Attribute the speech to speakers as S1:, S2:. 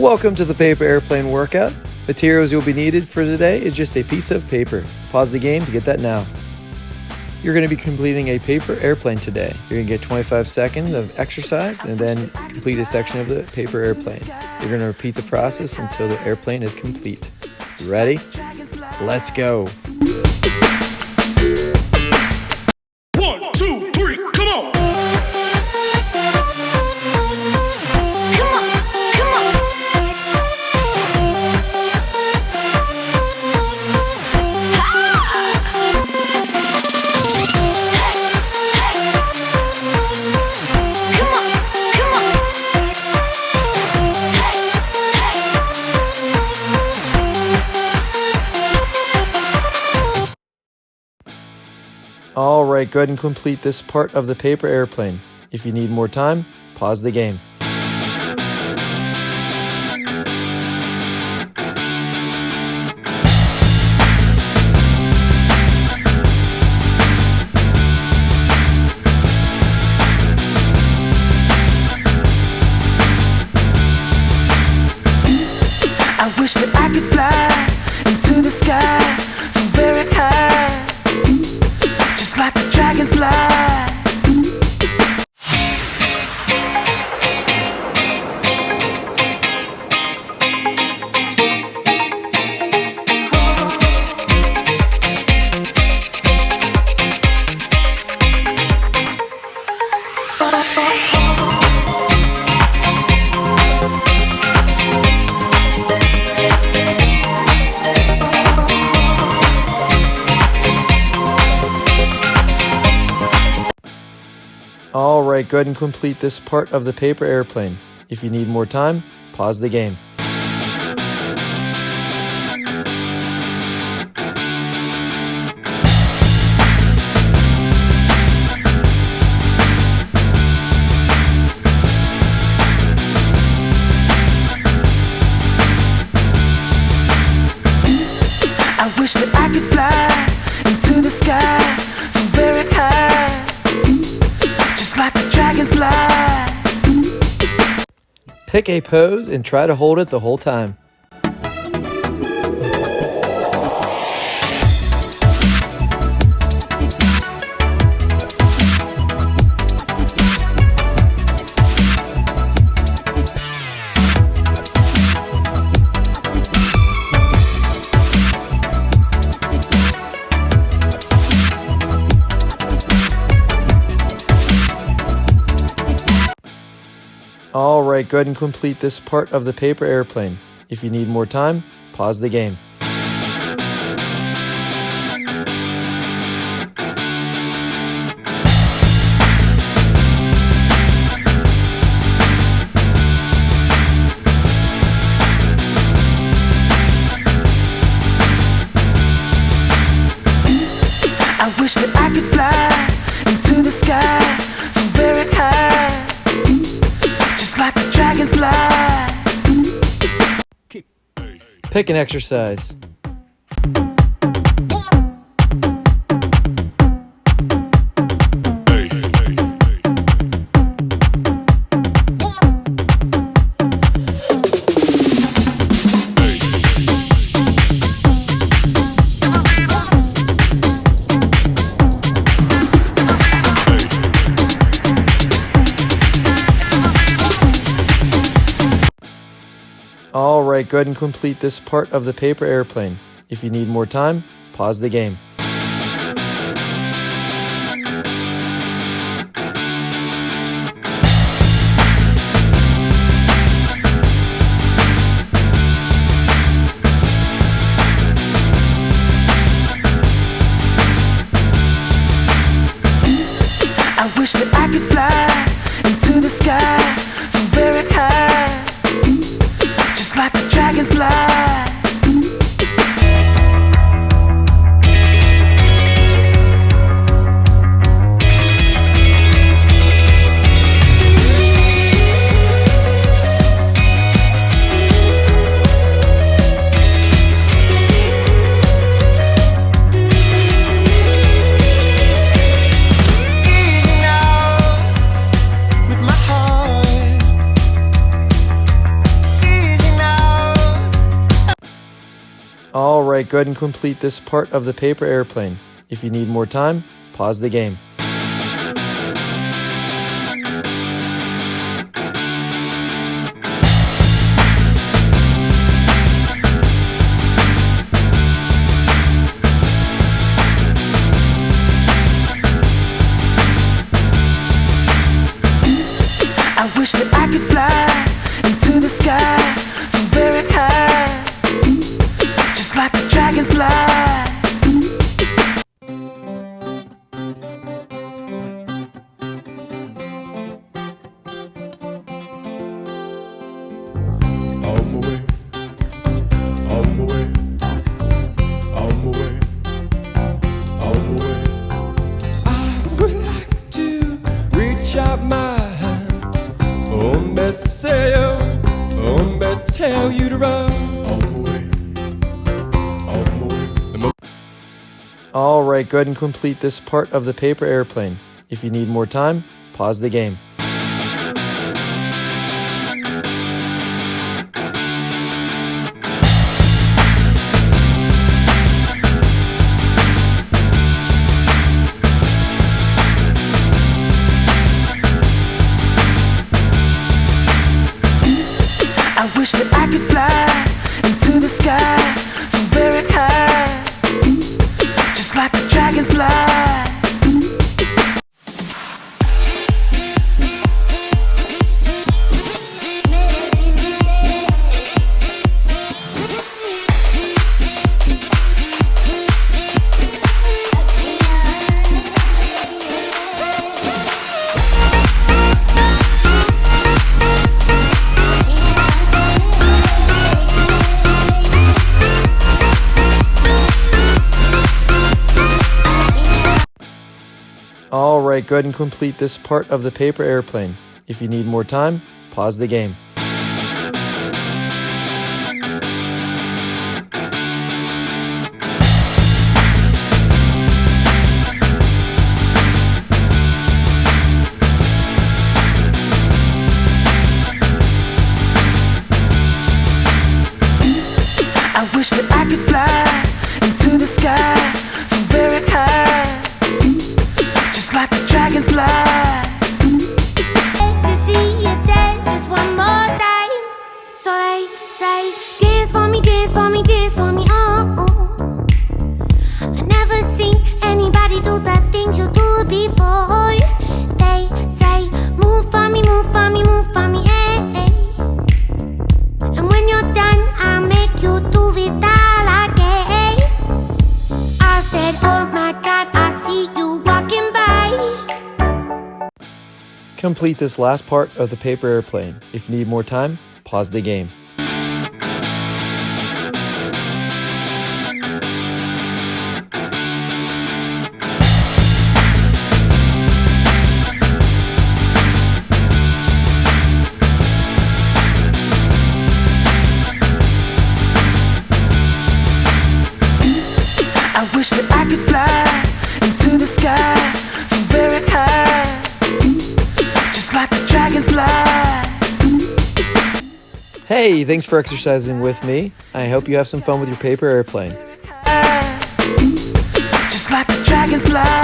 S1: Welcome to the paper airplane workout. Materials you'll be needed for today is just a piece of paper. Pause the game to get that now. You're going to be completing a paper airplane today. You're going to get 25 seconds of exercise and then complete a section of the paper airplane. You're going to repeat the process until the airplane is complete. You ready? Let's go.
S2: 1, 2, 3, come on!
S1: All right, go ahead and complete this part of the paper airplane. If you need more time, pause the game.
S3: I wish that I could fly into the sky so very high, just like a dragonfly.
S1: All right, go ahead and complete this part of the paper airplane. If you need more time, pause the game.
S3: I wish that I could fly into the sky so very high, just like a dragonfly.
S1: Pick a pose and try to hold it the whole time. All right, go ahead and complete this part of the paper airplane. If you need more time, pause the game.
S3: I wish that I could fly into the sky so very high, just like a dragonfly.
S1: Pick an exercise. All right, go ahead and complete this part of the paper airplane. If you need more time, pause the game.
S3: I wish that I could fly into the sky so very high, just like a dragonfly.
S4: Easy
S1: right, go ahead and complete this part of the paper airplane. If you need more time, pause the game.
S3: I wish that I could fly into the sky so very high, just like a dragonfly.
S2: On my way, on my way, on my way, on my way. I would like to reach out my hand, say tell you to run. On my way, on my way.
S1: All right, go ahead and complete this part of the paper airplane. If you need more time, pause the game.
S3: I wish that I could fly into the sky so very high, just like a dragonfly.
S1: All right, go ahead and complete this part of the paper airplane. If you need more time, pause the game.
S3: I wish that I could fly into the sky so very high, just like a dragonfly.
S4: To see you dance just one more time. So they say, dance for me, dance for me, dance for me, oh, oh. I never seen anybody do the things you do before. They say, move for me, move for me, move for me, eh, eh. And when you're done, I'll make you do it all again. I said, oh my God, I see you walking by.
S1: Complete this last part of the paper airplane. If you need more time, pause the game.
S3: I wish that I could fly into the sky so very high, just like a dragonfly.
S1: Hey, thanks for exercising with me. I hope you have some fun with your paper airplane.
S3: Just like a dragonfly.